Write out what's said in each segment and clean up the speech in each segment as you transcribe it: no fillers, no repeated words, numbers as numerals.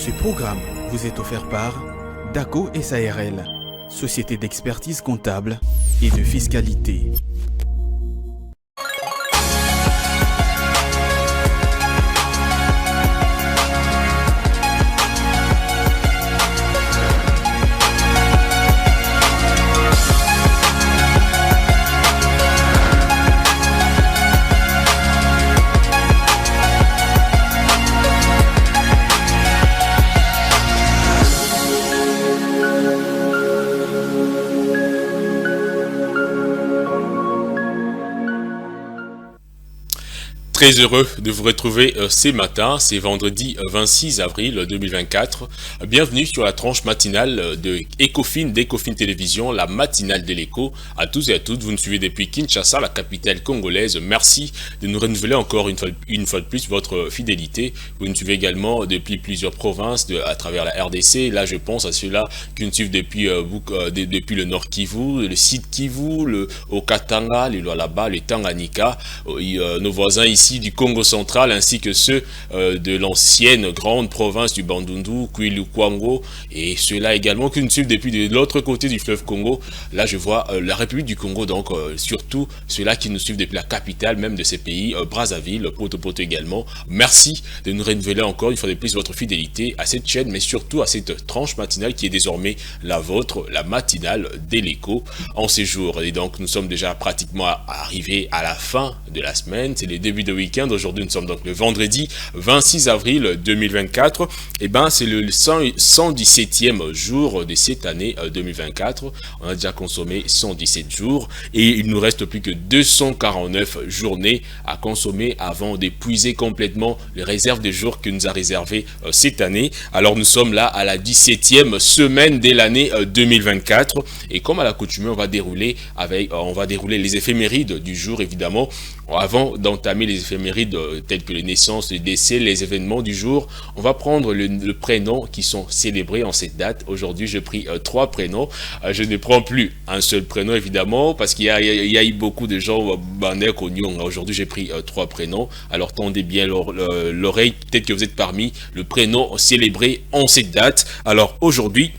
Ce programme vous est offert par DACO SARL, Société d'expertise comptable et de fiscalité. Très heureux de vous retrouver ce matin, c'est vendredi 26 avril 2024. Bienvenue sur la tranche matinale de d'Ecofin Télévision, la matinale de l'écho. À tous et à toutes, vous nous suivez depuis Kinshasa, la capitale congolaise. Merci de nous renouveler encore une fois de plus votre fidélité. Vous nous suivez également depuis plusieurs provinces à travers la RDC. Là, je pense à ceux-là qui nous suivent depuis le Nord Kivu, le Sud Kivu, le Haut-Katanga, le Lualaba, le Tanganyika, nos voisins ici du Congo central, ainsi que ceux de l'ancienne grande province du Bandundu, Kwilu-Kwango, et ceux-là également qui nous suivent depuis de l'autre côté du fleuve Congo. Là, je vois la République du Congo, donc surtout ceux-là qui nous suivent depuis la capitale même de ces pays, Brazzaville, Poto-Poto également. Merci de nous renouveler encore une fois de plus votre fidélité à cette chaîne, mais surtout à cette tranche matinale qui est désormais la vôtre, la matinale de l'écho en ces jours. Et donc, nous sommes déjà pratiquement arrivés à la fin de la semaine. C'est le début de week-end. Aujourd'hui, nous sommes donc le vendredi 26 avril 2024. Et ben, c'est le 117e jour de cette année 2024. On a déjà consommé 117 jours et il nous reste plus que 249 journées à consommer avant d'épuiser complètement les réserves de jours que nous a réservé cette année. Alors, nous sommes là à la 17e semaine de l'année 2024 et comme à l'accoutumée, on va dérouler les éphémérides du jour, évidemment. Avant d'entamer les éphémérides telles que les naissances, les décès, les événements du jour, on va prendre le prénom qui sont célébrés en cette date. Aujourd'hui, j'ai pris 3 prénoms. Je ne prends plus un seul prénom, évidemment, parce qu'il y a eu beaucoup de gens, aujourd'hui, j'ai pris 3 prénoms. Alors, tendez bien l'oreille, peut-être que vous êtes parmi le prénom célébré en cette date. Alors, aujourd'hui,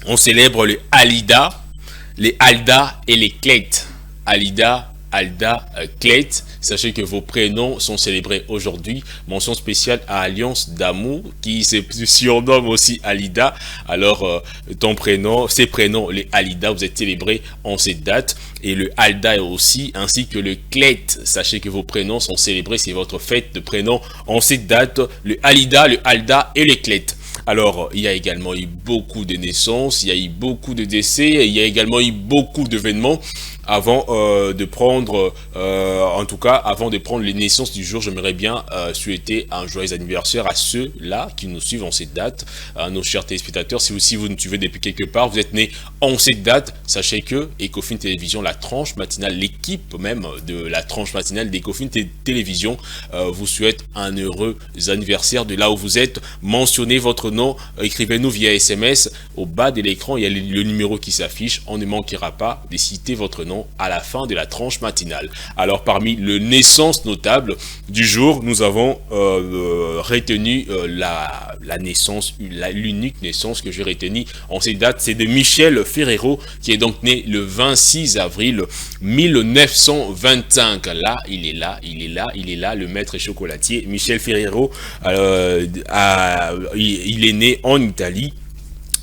on célèbre les Alida, les Alda et les Clet. Alda, Clet, sachez que vos prénoms sont célébrés aujourd'hui. Mention spéciale à Alliance d'amour qui se surnomme aussi Alida. Alors, ces prénoms, les Alida, vous êtes célébrés en cette date. Et le Alda aussi, ainsi que le Clet. Sachez que vos prénoms sont célébrés, c'est votre fête de prénoms en cette date. Le Alida, le Alda et le Clet. Alors, il y a également eu beaucoup de naissances, il y a eu beaucoup de décès, il y a également eu beaucoup d'événements. Avant de prendre les naissances du jour, j'aimerais bien souhaiter un joyeux anniversaire à ceux-là qui nous suivent en cette date, à nos chers téléspectateurs. Si aussi vous nous suivez depuis quelque part, vous êtes nés en cette date, sachez que Ecofin Télévision, la tranche matinale, l'équipe même de la tranche matinale d'Ecofin Télévision vous souhaite un heureux anniversaire de là où vous êtes. Mentionnez votre nom, écrivez-nous via SMS. Au bas de l'écran, il y a le numéro qui s'affiche. On ne manquera pas de citer votre nom à la fin de la tranche matinale. Alors, parmi les naissances notables du jour, nous avons retenu l'unique naissance que j'ai retenue en cette date, c'est de Michel Ferrero, qui est donc né le 26 avril 1925. Là, il est là, le maître chocolatier Michel Ferrero. Il est né en Italie.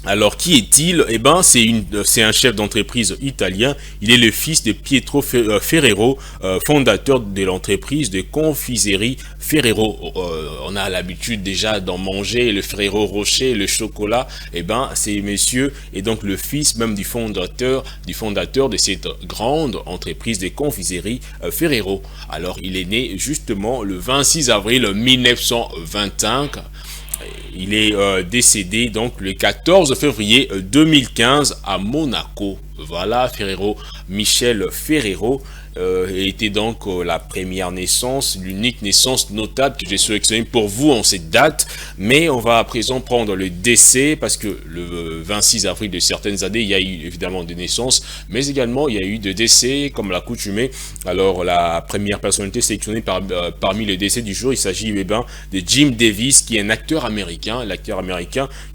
Alors, qui est-il? Eh ben, c'est un chef d'entreprise italien. Il est le fils de Pietro Ferrero, fondateur de l'entreprise de confiserie Ferrero. On a l'habitude déjà d'en manger, le Ferrero Rocher, le chocolat. Eh ben, c'est monsieur, et donc le fils même du fondateur de cette grande entreprise de confiserie Ferrero. Alors, il est né justement le 26 avril 1925. Il est décédé donc le 14 février 2015 à Monaco. Voilà, Michel Ferrero. était donc la première naissance, l'unique naissance notable que j'ai sélectionnée pour vous en cette date. Mais on va à présent prendre le décès, parce que le 26 avril de certaines années, il y a eu évidemment des naissances, mais également il y a eu des décès, comme l'accoutumée. Alors la première personnalité sélectionnée parmi les décès du jour, il s'agit de Jim Davis, qui est un acteur américain,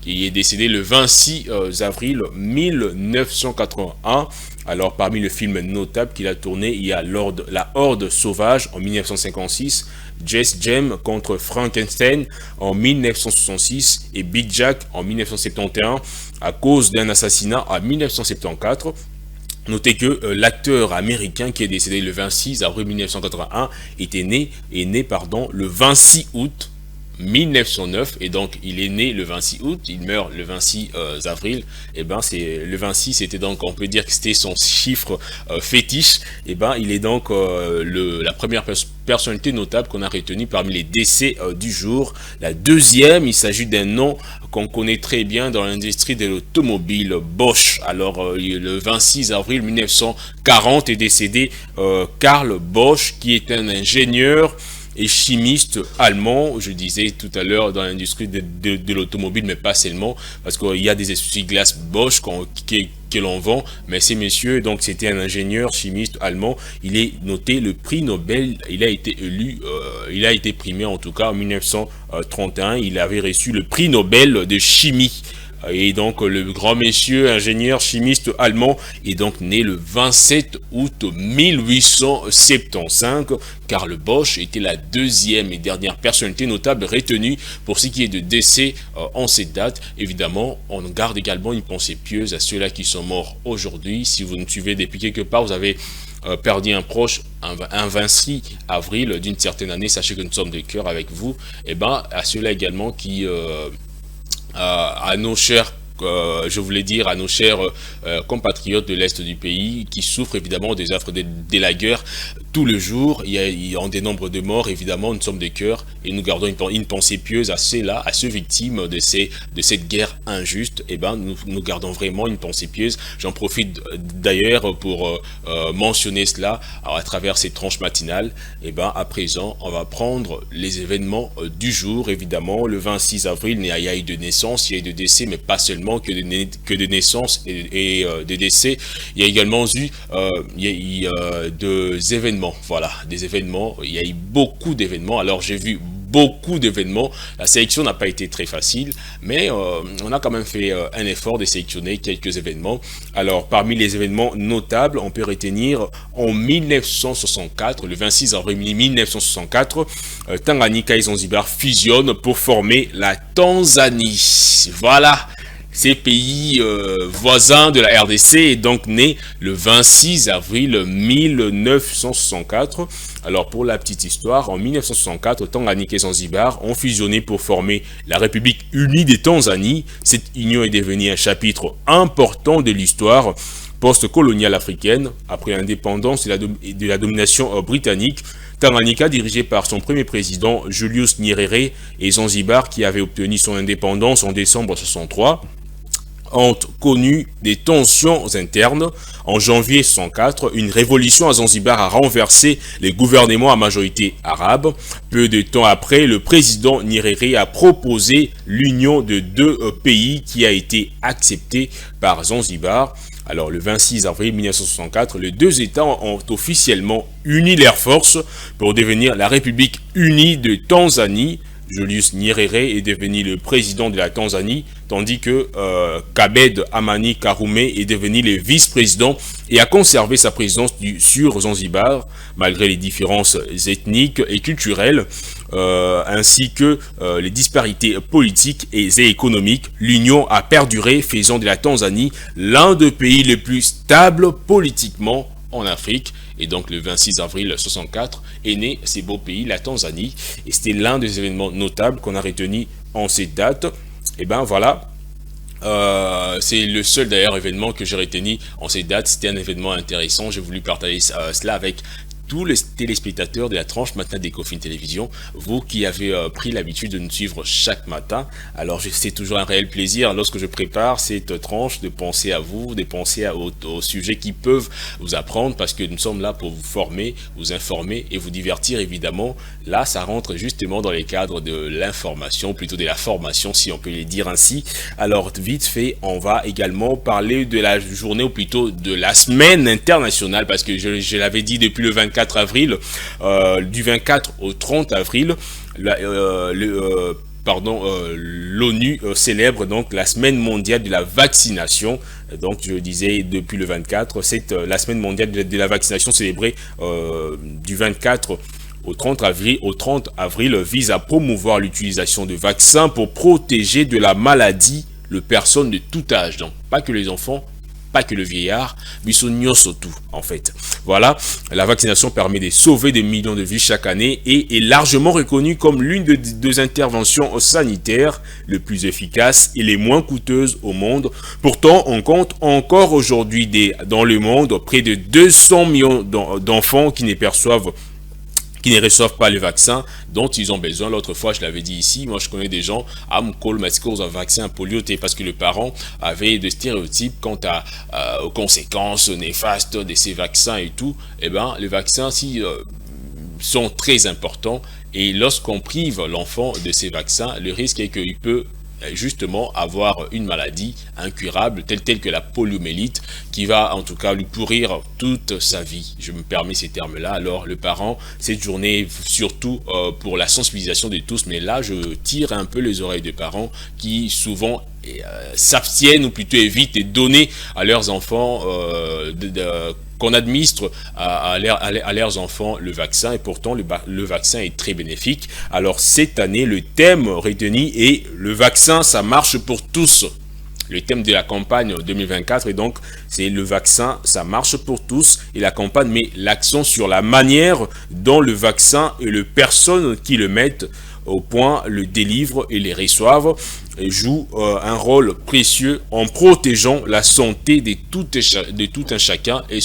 qui est décédé le 26 avril 1981. Alors, parmi les films notables qu'il a tourné, il y a La Horde Sauvage en 1956, Jess James contre Frankenstein en 1966 et Big Jack en 1971 à cause d'un assassinat en 1974. Notez que l'acteur américain qui est décédé le 26 avril 1981 est né le 26 août 1909, et donc il est né le 26 août, il meurt le 26 avril. Et c'est le 26, c'était donc, on peut dire que c'était son chiffre fétiche. Il est donc la première personnalité notable qu'on a retenue parmi les décès du jour. La deuxième, il s'agit d'un nom qu'on connaît très bien dans l'industrie de l'automobile, Bosch. Alors le 26 avril 1940 est décédé Karl Bosch, qui est un ingénieur et chimiste allemand, je disais tout à l'heure, dans l'industrie de l'automobile, mais pas seulement, parce qu'il y a des essuie-glaces Bosch que l'on vend, mais ces messieurs, donc c'était un ingénieur chimiste allemand, il est noté le prix Nobel, il a été élu, il a été primé en tout cas en 1931, il avait reçu le prix Nobel de chimie. Et donc le grand monsieur ingénieur chimiste allemand est donc né le 27 août 1875. Karl Bosch était la deuxième et dernière personnalité notable retenue pour ce qui est de décès en cette date. Évidemment, on garde également une pensée pieuse à ceux-là qui sont morts aujourd'hui. Si vous nous suivez depuis quelque part, vous avez perdu un proche, un 26 avril d'une certaine année, sachez que nous sommes de cœur avec vous. Et à ceux-là également qui à nos chers, je voulais dire à nos chers compatriotes de l'Est du pays qui souffrent évidemment des affres de la guerre tout le jour. Il y a des nombres de morts, évidemment, nous sommes de cœur et nous gardons une pensée pieuse à ceux-là, à ceux victimes de cette guerre injuste. Nous gardons vraiment une pensée pieuse. J'en profite d'ailleurs pour mentionner cela à travers ces tranches matinales. À présent, on va prendre les événements du jour. Évidemment, le 26 avril, il y a eu de naissances, il y a eu de décès, mais pas seulement que de naissances et de décès. Il y a également eu des événements. Voilà, des événements. Il y a eu beaucoup d'événements. Alors, j'ai vu beaucoup d'événements. La sélection n'a pas été très facile, mais on a quand même fait un effort de sélectionner quelques événements. Alors, parmi les événements notables, on peut retenir en 1964, le 26 avril 1964, Tanganyika et Zanzibar fusionnent pour former la Tanzanie. Voilà. Ces pays voisins de la RDC est donc né le 26 avril 1964. Alors pour la petite histoire, en 1964, Tanganyika et Zanzibar ont fusionné pour former la République unie des Tanzanie. Cette union est devenue un chapitre important de l'histoire post-coloniale africaine. Après l'indépendance de la domination britannique, Tanganyika, dirigé par son premier président Julius Nyerere, et Zanzibar, qui avait obtenu son indépendance en décembre 1963, ont connu des tensions internes. En janvier 1964, une révolution à Zanzibar a renversé les gouvernements à majorité arabe. Peu de temps après, le président Nyerere a proposé l'union de deux pays qui a été acceptée par Zanzibar. Alors, le 26 avril 1964, les deux États ont officiellement uni leurs forces pour devenir la République unie de Tanzanie. Julius Nyerere est devenu le président de la Tanzanie, tandis que Kabed Amani Karume est devenu le vice-président et a conservé sa présidence sur Zanzibar, malgré les différences ethniques et culturelles, ainsi que les disparités politiques et économiques. L'union a perduré, faisant de la Tanzanie l'un des pays les plus stables politiquement en Afrique. Et donc le 26 avril 1964 est né ces beaux pays, la Tanzanie. Et c'était l'un des événements notables qu'on a retenu en cette date. Et voilà, c'est le seul d'ailleurs événement que j'ai retenu en cette date. C'était un événement intéressant. J'ai voulu partager cela avec tous les téléspectateurs de la tranche matinale d'Ecofin Télévision, vous qui avez pris l'habitude de nous suivre chaque matin. Alors c'est toujours un réel plaisir lorsque je prépare cette tranche de penser à vous, de penser aux sujets qui peuvent vous apprendre, parce que nous sommes là pour vous former, vous informer et vous divertir évidemment. Là, ça rentre justement dans les cadres de l'information, plutôt de la formation si on peut les dire ainsi. Alors vite fait, on va également parler de la journée, ou plutôt de la semaine internationale, parce que je l'avais dit depuis le 24 avril, du 24 au 30 avril, l'ONU célèbre donc la semaine mondiale de la vaccination. Donc je disais depuis le 24, c'est la semaine mondiale de la vaccination célébrée du 24 au 30 avril vise à promouvoir l'utilisation de vaccins pour protéger de la maladie les personnes de tout âge. Donc pas que les enfants, pas que le vieillard, mais surtout en fait. Voilà, la vaccination permet de sauver des millions de vies chaque année et est largement reconnue comme l'une des interventions sanitaires les plus efficaces et les moins coûteuses au monde. Pourtant, on compte encore aujourd'hui dans le monde près de 200 millions d'enfants qui ne reçoivent pas le vaccin dont ils ont besoin. L'autre fois, je l'avais dit ici, moi je connais des gens à Mkol, un vaccin polio, parce que les parents avaient des stéréotypes quant aux conséquences néfastes de ces vaccins et tout. Eh bien, les vaccins sont très importants, et lorsqu'on prive l'enfant de ces vaccins, le risque est qu'il peut justement avoir une maladie incurable telle que la poliomyélite, qui va en tout cas lui pourrir toute sa vie. Je me permets ces termes-là. Alors le parent, cette journée surtout pour la sensibilisation de tous, mais là je tire un peu les oreilles des parents qui souvent s'abstiennent ou plutôt évitent de donner à leurs enfants qu'on administre à leurs enfants le vaccin, et pourtant le vaccin est très bénéfique. Alors cette année, le thème retenu est « Le vaccin, ça marche pour tous ». Le thème de la campagne 2024 est donc c'est le vaccin, ça marche pour tous, et la campagne met l'accent sur la manière dont le vaccin et les personnes qui le mettent au point, le délivrent et les reçoivent jouent un rôle précieux en protégeant la santé de tout un chacun, et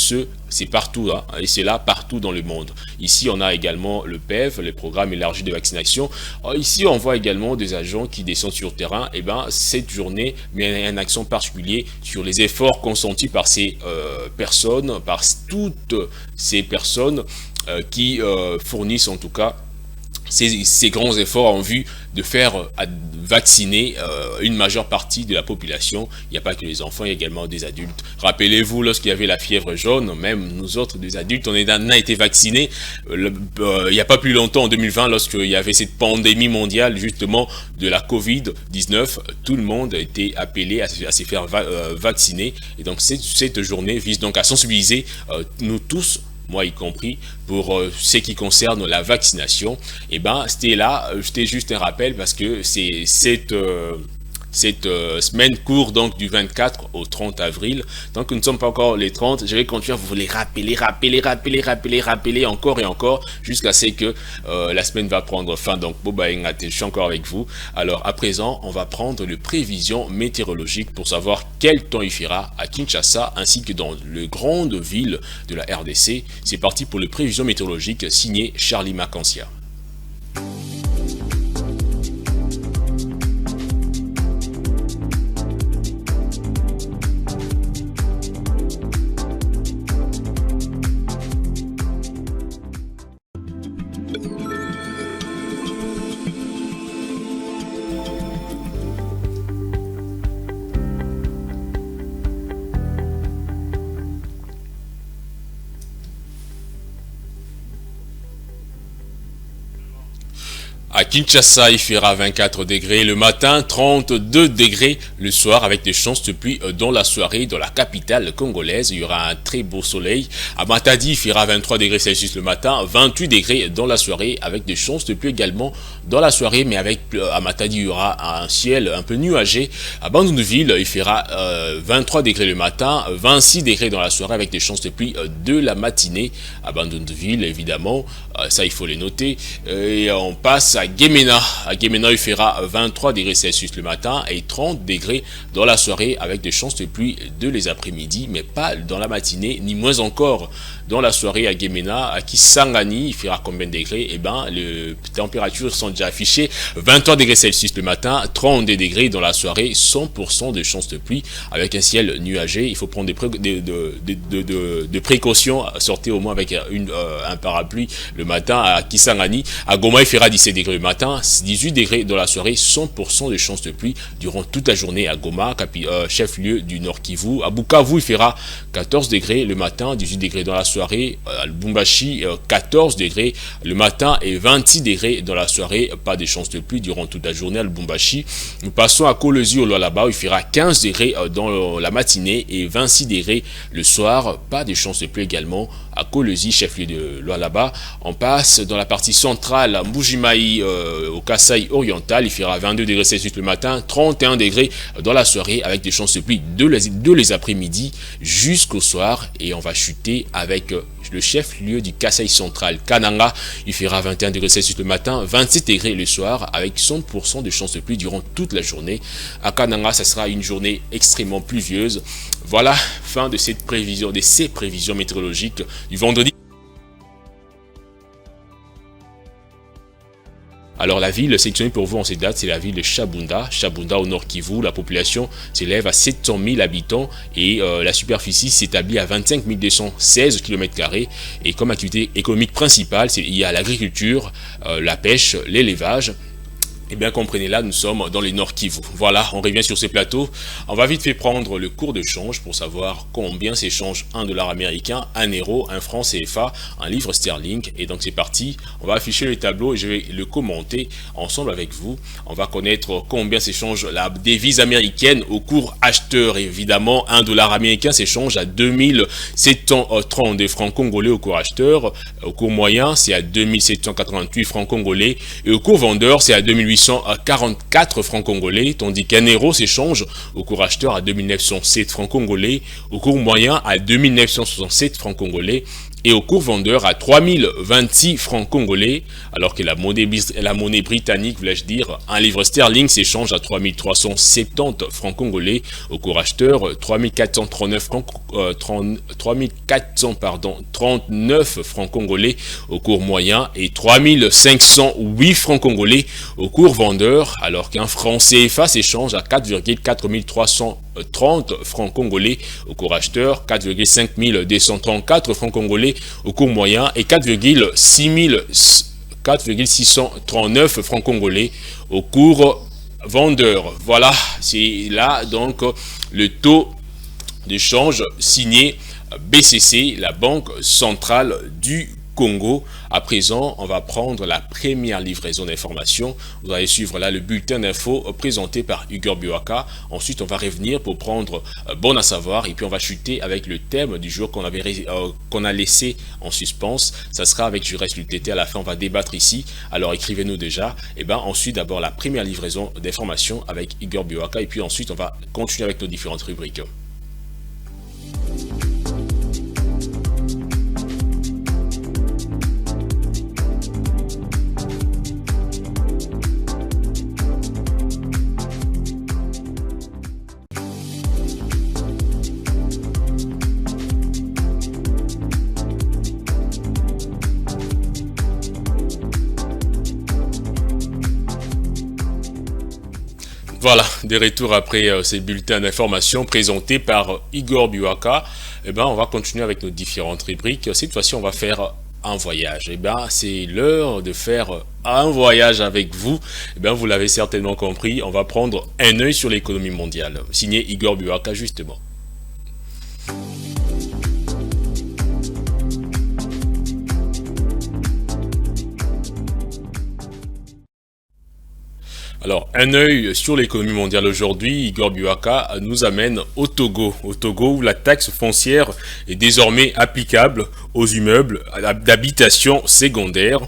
c'est partout, hein, et c'est là partout dans le monde. Ici, on a également le PEV, le programme élargi de vaccination. Ici, on voit également des agents qui descendent sur le terrain. Et ben, cette journée met un accent particulier sur les efforts consentis par ces personnes, par toutes ces personnes qui fournissent en tout cas ces grands efforts en vue de faire vacciner une majeure partie de la population. Il n'y a pas que les enfants, il y a également des adultes. Rappelez-vous, lorsqu'il y avait la fièvre jaune, même nous autres, des adultes, on a été vaccinés. Il n'y a pas plus longtemps, en 2020, lorsqu'il y avait cette pandémie mondiale, justement, de la Covid-19, tout le monde a été appelé à se faire vacciner. Et donc, cette journée vise donc à sensibiliser nous tous, moi y compris, pour ce qui concerne la vaccination. Et ben c'était juste un rappel, parce que c'est cette semaine court donc du 24 au 30 avril. Tant que nous ne sommes pas encore les 30, je vais continuer à vous les rappeler encore et encore, jusqu'à ce que la semaine va prendre fin. Donc Boba Ngate, je suis encore avec vous. Alors à présent, on va prendre les prévisions météorologiques pour savoir quel temps il fera à Kinshasa ainsi que dans les grandes villes de la RDC. C'est parti pour les prévisions météorologiques signées Charlie Macancia. À Kinshasa, il fera 24 degrés le matin, 32 degrés le soir, avec des chances de pluie dans la soirée. Dans la capitale congolaise, il y aura un très beau soleil. À Matadi, il fera 23 degrés Celsius le matin, 28 degrés dans la soirée, avec des chances de pluie également dans la soirée. Mais à Matadi, il y aura un ciel un peu nuagé. À Bandunville, il fera 23 degrés le matin, 26 degrés dans la soirée, avec des chances de pluie de la matinée. À Bandunville, évidemment, ça il faut les noter. Et on passe à Guémena. À Guémena, il fera 23 degrés Celsius le matin et 30 degrés dans la soirée avec des chances de pluie de les après-midi, mais pas dans la matinée, ni moins encore dans la soirée à Guémena. À Kisangani, il fera combien de degrés? Eh ben, les températures sont déjà affichées 23 degrés Celsius le matin, 32 degrés dans la soirée, 100% de chances de pluie avec un ciel nuagé. Il faut prendre des précautions, sortez au moins avec un parapluie le matin à Kisangani. À Goma, il fera 17 degrés le matin, 18 degrés dans la soirée, 100% de chances de pluie durant toute la journée à Goma, chef-lieu du Nord Kivu. À Bukavu, il fera 14 degrés le matin, 18 degrés dans la soirée. À Lubumbashi, 14 degrés le matin et 26 degrés dans la soirée. Pas de chances de pluie durant toute la journée à Lubumbashi. Nous passons à Kolwezi au Lualaba, il fera 15 degrés dans la matinée et 26 degrés le soir. Pas de chances de pluie également à Kolwezi, chef-lieu de Lualaba. On passe dans la partie centrale à Mbujimayi, au Kasai oriental, il fera 22 degrés Celsius le matin, 31 degrés dans la soirée avec des chances de pluie de les après-midi jusqu'au soir, et on va chuter avec le chef-lieu du Kasai central, Kananga. Il fera 21 degrés Celsius le matin, 27 degrés le soir avec 100% de chances de pluie durant toute la journée. À Kananga, ça sera une journée extrêmement pluvieuse. Voilà, fin de ces prévisions météorologiques du vendredi. Alors la ville sélectionnée pour vous en cette date, c'est la ville de Shabunda. Shabunda au Nord Kivu, la population s'élève à 700 000 habitants et la superficie s'établit à 25 216 km². Et comme activité économique principale, il y a l'agriculture, la pêche, l'élevage. Et bien comprenez là, nous sommes dans le Nord Kivu. Voilà, on revient sur ces plateaux. On va vite fait prendre le cours de change pour savoir combien s'échange un dollar américain, un euro, un franc CFA, un livre sterling. Et donc c'est parti, on va afficher le tableau et je vais le commenter ensemble avec vous. On va connaître combien s'échange la devise américaine au cours acheteur. Évidemment, un dollar américain s'échange à 2732 francs congolais au cours acheteur. Au cours moyen, c'est à 2788 francs congolais. Et au cours vendeur, c'est à 2844 francs congolais, tandis qu'un euro s'échange au cours acheteur à 2907 francs congolais, au cours moyen à 2967 francs congolais, et au cours vendeur à 3026 francs congolais, alors que la monnaie britannique, voulais-je dire, un livre sterling s'échange à 3370 francs congolais, au cours acheteur 3439 francs congolais au cours moyen et 3508 francs congolais au cours vendeur, alors qu'un franc CFA s'échange à 4,4330 francs congolais au cours acheteur, 4,5234 francs congolais au cours moyen et 4,639 francs congolais au cours vendeur. Voilà, c'est là donc le taux de change signé BCC, la Banque centrale du Congo. À présent, on va prendre la première livraison d'informations. Vous allez suivre là le bulletin d'infos présenté par Igor Biwaka. Ensuite, on va revenir pour prendre bon à savoir et puis on va chuter avec le thème du jour qu'on a laissé en suspens. Ça sera avec Jurès l'UTT. À la fin, on va débattre ici. Alors écrivez-nous déjà. Et ben ensuite, d'abord la première livraison d'informations avec Igor Biwaka et puis ensuite, on va continuer avec nos différentes rubriques. Voilà, de retour après ces bulletins d'information présentés par Igor Biwaka. Eh ben, on va continuer avec nos différentes rubriques. Cette fois-ci, on va faire un voyage. Eh ben, c'est l'heure de faire un voyage avec vous. Eh ben, vous l'avez certainement compris, on va prendre un œil sur l'économie mondiale. Signé Igor Biwaka, justement. Alors, un œil sur l'économie mondiale aujourd'hui, Igor Biwaka nous amène au Togo. Au Togo, où la taxe foncière est désormais applicable aux immeubles d'habitation secondaire.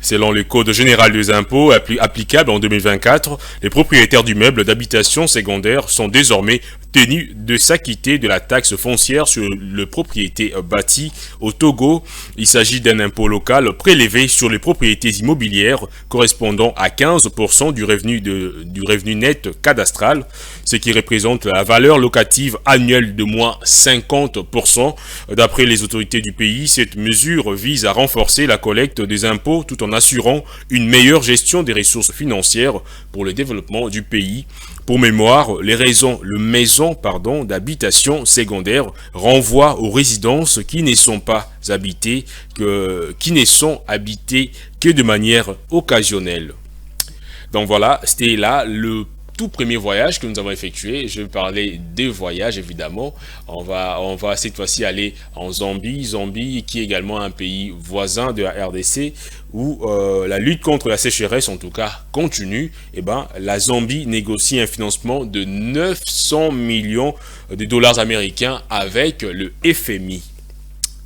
Selon le Code général des impôts applicable en 2024, les propriétaires d'immeubles d'habitation secondaire sont désormais tenu de s'acquitter de la taxe foncière sur les propriétés bâties au Togo. Il s'agit d'un impôt local prélevé sur les propriétés immobilières correspondant à 15% du revenu net cadastral, ce qui représente la valeur locative annuelle de moins 50%. D'après les autorités du pays, cette mesure vise à renforcer la collecte des impôts tout en assurant une meilleure gestion des ressources financières pour le développement du pays. Pour mémoire, le maison d'habitation secondaire renvoie aux résidences qui ne sont habitées que de manière occasionnelle. Donc voilà, c'était là le tout premier voyage que nous avons effectué. Je vais parler des voyages évidemment. On va cette fois-ci aller en Zambie qui est également un pays voisin de la RDC où la lutte contre la sécheresse en tout cas continue. La Zambie négocie un financement de 900 millions de dollars américains avec le FMI.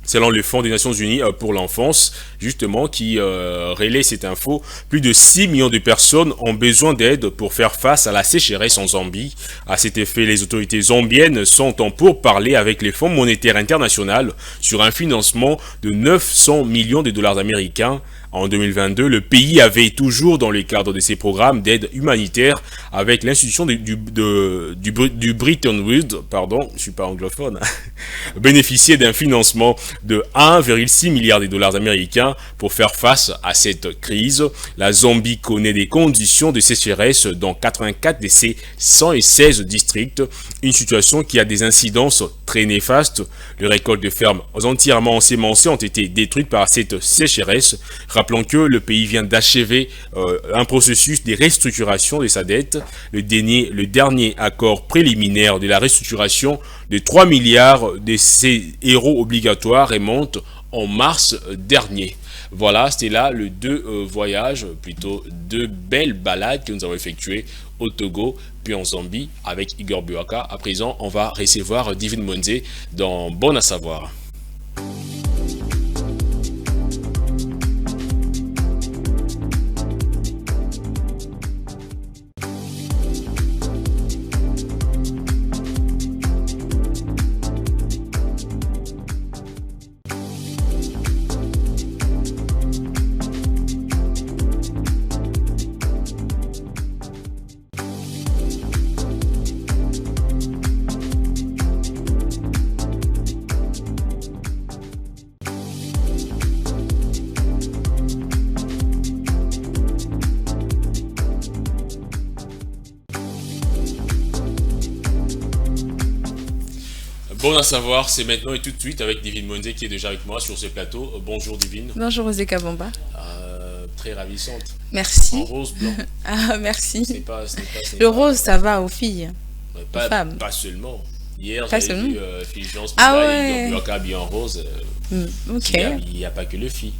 Selon le Fonds des Nations Unies pour l'enfance, justement, qui relaie cette info, plus de 6 millions de personnes ont besoin d'aide pour faire face à la sécheresse en Zambie. À cet effet, les autorités zambiennes sont en pourparlers avec les Fonds monétaires internationaux sur un financement de 900 millions de dollars américains. En 2022, le pays avait toujours dans le cadre de ses programmes d'aide humanitaire avec l'institution du Bretton Woods, je suis pas anglophone, bénéficié d'un financement de 1,6 milliard de dollars américains pour faire face à cette crise. La Zambie connaît des conditions de sécheresse dans 84 de ses 116 districts, une situation qui a des incidences très néfastes. Les récoltes de fermes entièrement ensémencées ont été détruites par cette sécheresse. Rappelons que le pays vient d'achever un processus de restructuration de sa dette. Le dernier accord préliminaire de la restructuration de 3 milliards de ses héros obligatoires remonte en mars dernier. Voilà, c'était là le deux belles balades que nous avons effectuées au Togo, puis en Zambie avec Igor Buaka. À présent, on va recevoir Divine Monze dans Bon à savoir. Bon à savoir, c'est maintenant et tout de suite avec Divine Monze qui est déjà avec moi sur ce plateau. Bonjour Divine. Bonjour Osé Kabamba. Très ravissante. Merci. En rose blanc. Ah, merci. Le rose, ça va aux filles. Aux femmes. Pas seulement. Hier, j'ai vu Fulgence habillée en rose. Ok. Il n'y a pas que les filles.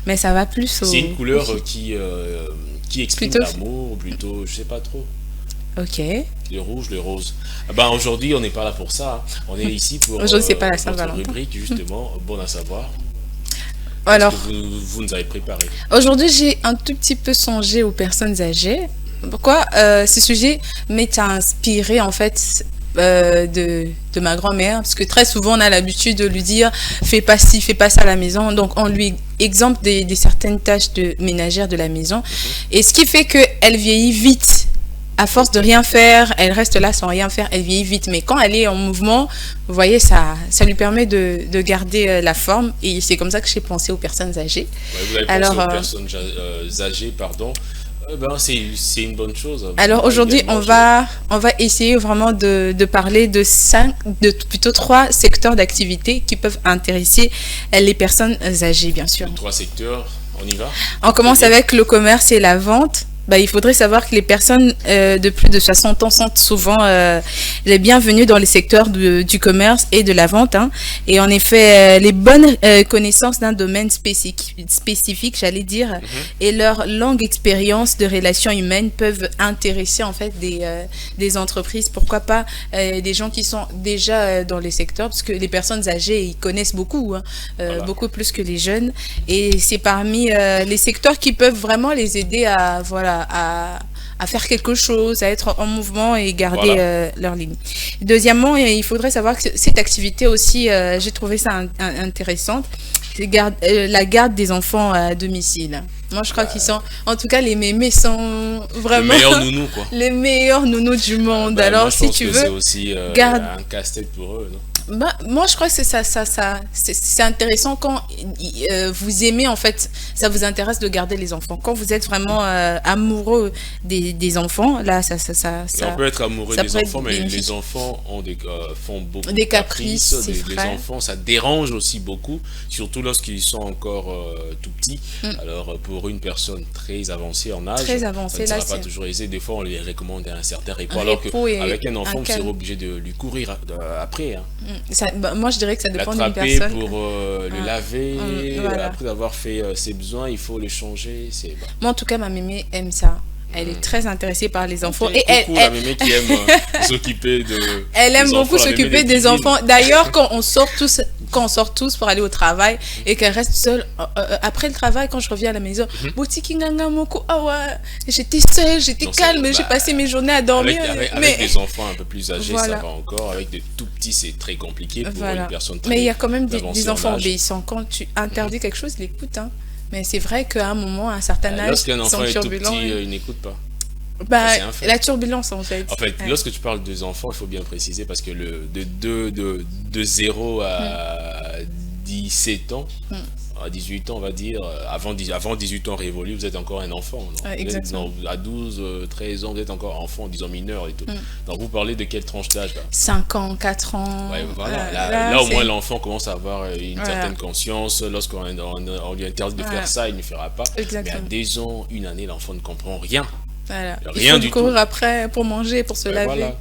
Mais ça va plus au... C'est une couleur qui exprime l'amour, plutôt, je sais pas trop. Ok. Le rouge, le rose. Aujourd'hui, on n'est pas là pour ça. On est ici pour aujourd'hui, c'est pas la notre rubrique, justement, Bon à savoir. Alors, vous nous avez préparé. Aujourd'hui, j'ai un tout petit peu songé aux personnes âgées. Pourquoi ce sujet m'est inspiré, en fait, de ma grand-mère, parce que très souvent, on a l'habitude de lui dire « fais pas ci, fais pas ça à la maison ». Donc, on lui exempte des certaines tâches de ménagères de la maison. Et ce qui fait qu'elle vieillit vite. À force de rien faire, elle reste là sans rien faire, elle vieillit vite. Mais quand elle est en mouvement, vous voyez, ça lui permet de garder la forme. Et c'est comme ça que j'ai pensé aux personnes âgées. Ouais, vous avez pensé aux personnes âgées, pardon. C'est une bonne chose. Alors aujourd'hui, on va essayer vraiment de parler de plutôt 3 secteurs d'activité qui peuvent intéresser les personnes âgées, bien sûr. 3 secteurs, on y va? On commence avec le commerce et la vente. Il faudrait savoir que les personnes de plus de 60 ans sont souvent les bienvenues dans les secteurs du commerce et de la vente. Et en effet, les bonnes connaissances d'un domaine spécifique, j'allais dire, et leur longue expérience de relations humaines peuvent intéresser en fait des entreprises. Pourquoi pas des gens qui sont déjà dans les secteurs, parce que les personnes âgées, ils connaissent beaucoup, voilà. Beaucoup plus que les jeunes. Et c'est parmi les secteurs qui peuvent vraiment les aider à à faire quelque chose, à être en mouvement et garder Voilà. leur ligne. Deuxièmement, il faudrait savoir que cette activité aussi, j'ai trouvé ça intéressante, c'est la garde des enfants à domicile. Moi, je crois qu'ils sont, en tout cas, les mémés sont Le vraiment meilleur nounou, quoi. les meilleurs nounous du monde. Bah, moi, Alors, je si pense tu que c'est veux, aussi garde. un casse-tête pour eux, non? Bah, moi, je crois que c'est intéressant quand vous aimez, en fait, ça vous intéresse de garder les enfants. Quand vous êtes vraiment amoureux des enfants, là, Et on peut être amoureux ça des peut être enfants, mais bénéfique. les enfants font beaucoup Des de caprices, c'est Les vrai. enfants, ça dérange aussi beaucoup, surtout lorsqu'ils sont encore tout petits. Alors, pour une personne très avancée en âge, Très ça avancée, ne là, sera pas c'est toujours aisé. Des fois, on les recommande un certain repos, un alors repos et qu'avec un un enfant, vous calme. serez obligé de lui courir après, hein. Bah, moi, je dirais que ça dépend d'une L'attraper personne. pour le laver, Voilà. après avoir fait ses besoins, il faut le changer. Bah. Moi, en tout cas, ma mémé aime ça. Elle est très intéressée par les enfants. Ok, Et coucou, la mémé qui aime s'occuper elle aime des beaucoup enfants, la mémé s'occuper des cuisines. enfants. D'ailleurs, quand on sort tous pour aller au travail et qu'elle reste seule, après le travail, quand je reviens à la maison, Botiki nganga moko, ah ouais, j'étais seule, j'étais Non, calme, c'est- j'ai bah, passé mes journées à dormir. Avec des enfants un peu plus âgés, Voilà. ça va encore. Avec des tout petits, c'est très compliqué pour Voilà. une personne très Mais il y a quand même avancée des en enfants âge. obéissants. Quand tu interdis quelque chose, ils l'écoutent, hein. Mais c'est vrai qu'à un moment, à un certain âge, Lorsqu'un ils enfant sont est tout turbulents. petit, il n'écoute pas. Bah, Ça, c'est un fait. la turbulence, en fait. En fait, Ouais. lorsque tu parles des enfants, il faut bien préciser parce que de 0 à 17 ans, à 18 ans, on va dire, avant 18 ans révolu, vous êtes encore un enfant. Non? Ouais, Vous êtes exactement. à 12, 13 ans, vous êtes encore enfant, disons mineur et tout. Donc vous parlez de quelle tranche d'âge là? 5 ans, 4 ans. Ouais, voilà. Là, Là, au c'est- moins, l'enfant commence à avoir une Voilà. certaine conscience. Lorsqu'on on lui interdit de Voilà. faire ça, il ne fera pas. Mais à Exactement. 2 ans, une année, l'enfant ne comprend rien. Voilà. Il Rien faut du courir tout. après pour manger, pour se Ouais, laver. voilà.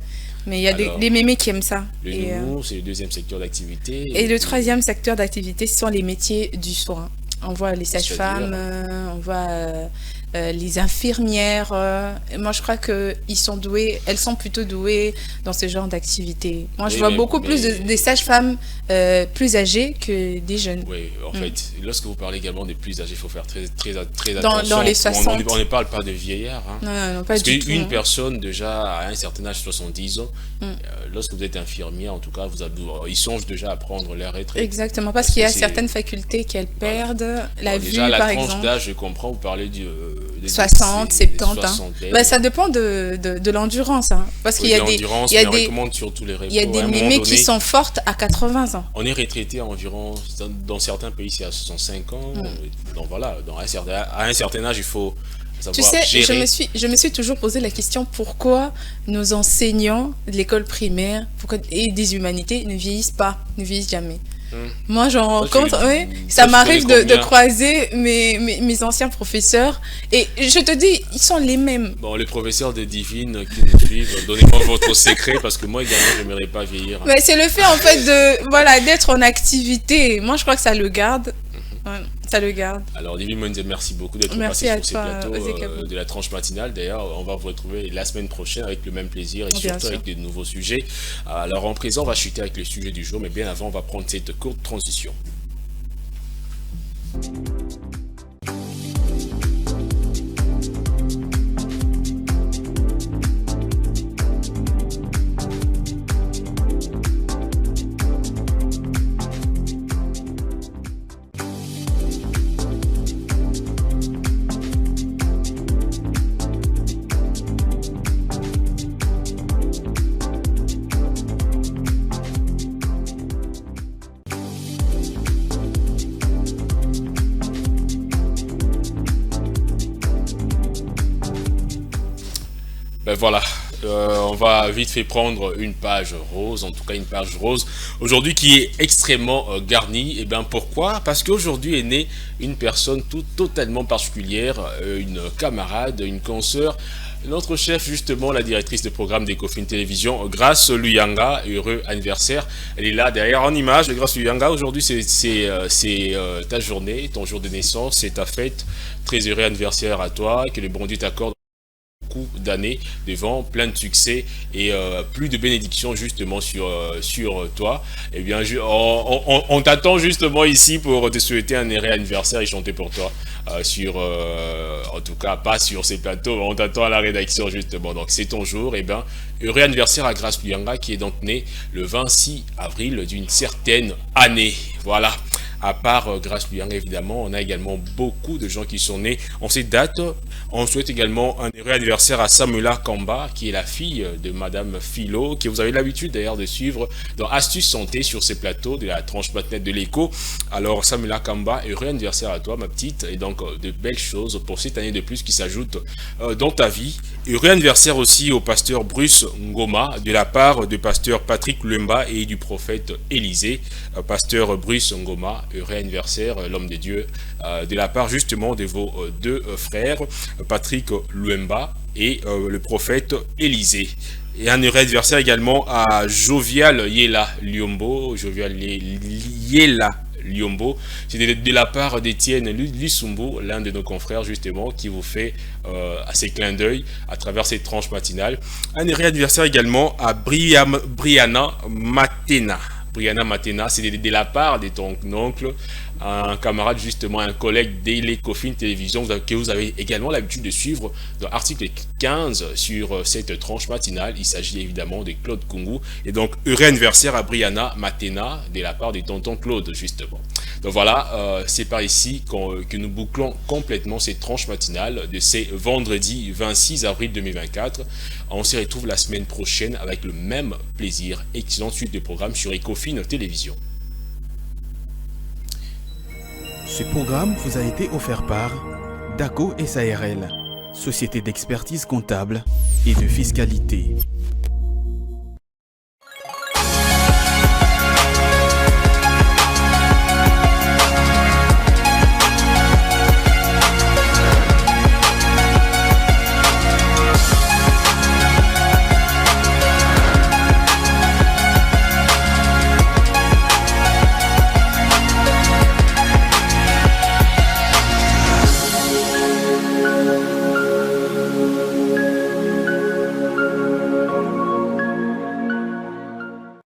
Mais il y a Alors, des mémés qui aiment ça. Le Et, nounou, c'est le deuxième secteur d'activité. et le troisième secteur d'activité, ce sont les métiers du soin. On voit les sages-femmes, on voit les infirmières. Et moi, je crois que ils sont doués, elles sont plutôt douées dans ce genre d'activité. Moi, je Oui, vois mais- beaucoup plus mais- des sages-femmes plus âgées que des jeunes. Oui, en fait, lorsque vous parlez également des plus âgés, il faut faire très Dans attention. les 60. On ne parle pas de vieillards. Hein. Non, non, non, pas Parce du tout. qu'une Hein. personne, déjà, à un certain âge, 70 ans, lorsque vous êtes infirmière, en tout cas, ils songent déjà à prendre leur retraite. Exactement, parce Parce qu'il y a que c'est- certaines facultés qu'elles perdent. La Bon, vue, déjà, la par tranche exemple. d'âge, je comprends, vous parlez des 60, 70 ans. soixantaine. Bah, ça dépend de l'endurance. Hein. Parce qu'il y a Oui, des, l'endurance, il y a mais on des, recommande surtout les repos. il y a À des un moment mémés qui donné, sont fortes à 80 ans. on est retraité à environ, dans certains pays, c'est à 65 ans. Donc voilà, à un certain âge, il faut Tu savoir sais, gérer. je me suis toujours posé la question pourquoi nos enseignants de l'école primaire et des humanités ne vieillissent pas, ne vieillissent jamais. Moi, j'en rencontre, oui, ça tu m'arrive connais de combien? croiser mes anciens professeurs et je te dis, ils sont les mêmes. Bon, les professeurs des divines qui nous suivent, donnez-moi votre secret parce que moi également, je n'aimerais pas vieillir. Mais c'est le fait en fait voilà, d'être en activité. Moi, je crois que ça le garde. Ouais, ça le garde. Alors, Divine Monzel, merci beaucoup d'être Merci passé à sur ces toi, plateaux Ozekabo. de la tranche matinale. D'ailleurs, on va vous retrouver la semaine prochaine avec le même plaisir et Bien surtout sûr. avec de nouveaux sujets. Alors, en présent, on va chuter avec le sujet du jour, mais bien avant, on va prendre cette courte transition. Ben voilà, on va vite fait prendre une page rose, en tout cas une page rose, aujourd'hui qui est extrêmement garnie. Et bien pourquoi? Parce qu'aujourd'hui est née une personne totalement particulière, une camarade, une consoeur, notre chef justement, la directrice de programme d'Ecofin Télévision, Grâce Luyanga, heureux anniversaire. Elle est là derrière en image, Grâce Luyanga, aujourd'hui c'est ta journée, ton jour de naissance, c'est ta fête, très heureux anniversaire à toi, que le bon Dieu t'accorde beaucoup d'années devant, plein de succès et plus de bénédictions justement sur toi. Eh bien, on t'attend justement ici pour te souhaiter un heureux anniversaire et chanter pour toi en tout cas pas sur ces plateaux, on t'attend à la rédaction justement. Donc c'est ton jour, et bien heureux anniversaire à Grace Luyanga qui est donc née le 26 avril d'une certaine année. Voilà. À part Grace Luyanga, évidemment, on a également beaucoup de gens qui sont nés en cette date. On souhaite également un heureux anniversaire à Samuela Kamba, qui est la fille de Madame Philo, que vous avez l'habitude d'ailleurs de suivre dans Astuces Santé sur ces plateaux de la tranche matinale de l'écho. Alors Samuela Kamba, heureux anniversaire à toi, ma petite, et donc de belles choses pour cette année de plus qui s'ajoutent dans ta vie. Heureux anniversaire aussi au pasteur Bruce Ngoma, de la part du pasteur Patrick Lumba et du prophète Élisée. Pasteur Bruce Ngoma, heureux anniversaire, l'homme de Dieu, de la part justement de vos deux frères, Patrick Lumba et le prophète Élisée. Et un heureux anniversaire également à Jovial Yela Liombo, c'est de la part d'Étienne Lissumbo, l'un de nos confrères justement, qui vous fait à ses clins d'œil à travers cette tranche matinale. Un heureux anniversaire également à Brianna Matena. Brianna Matena, c'est de la part de ton oncle, un camarade justement, un collègue d'Ecofin Télévision que vous avez également l'habitude de suivre dans l'article 15 sur cette tranche matinale. Il s'agit évidemment de Claude Kungu. Et donc, heureux anniversaire à Brianna Matena de la part de tonton Claude justement. Donc voilà, c'est par ici que nous bouclons complètement cette tranche matinale de ces vendredi 26 avril 2024. On se retrouve la semaine prochaine avec le même plaisir. Excellente suite de programmes sur Ecofin Télévision. Ce programme vous a été offert par DACO SARL, société d'expertise comptable et de fiscalité.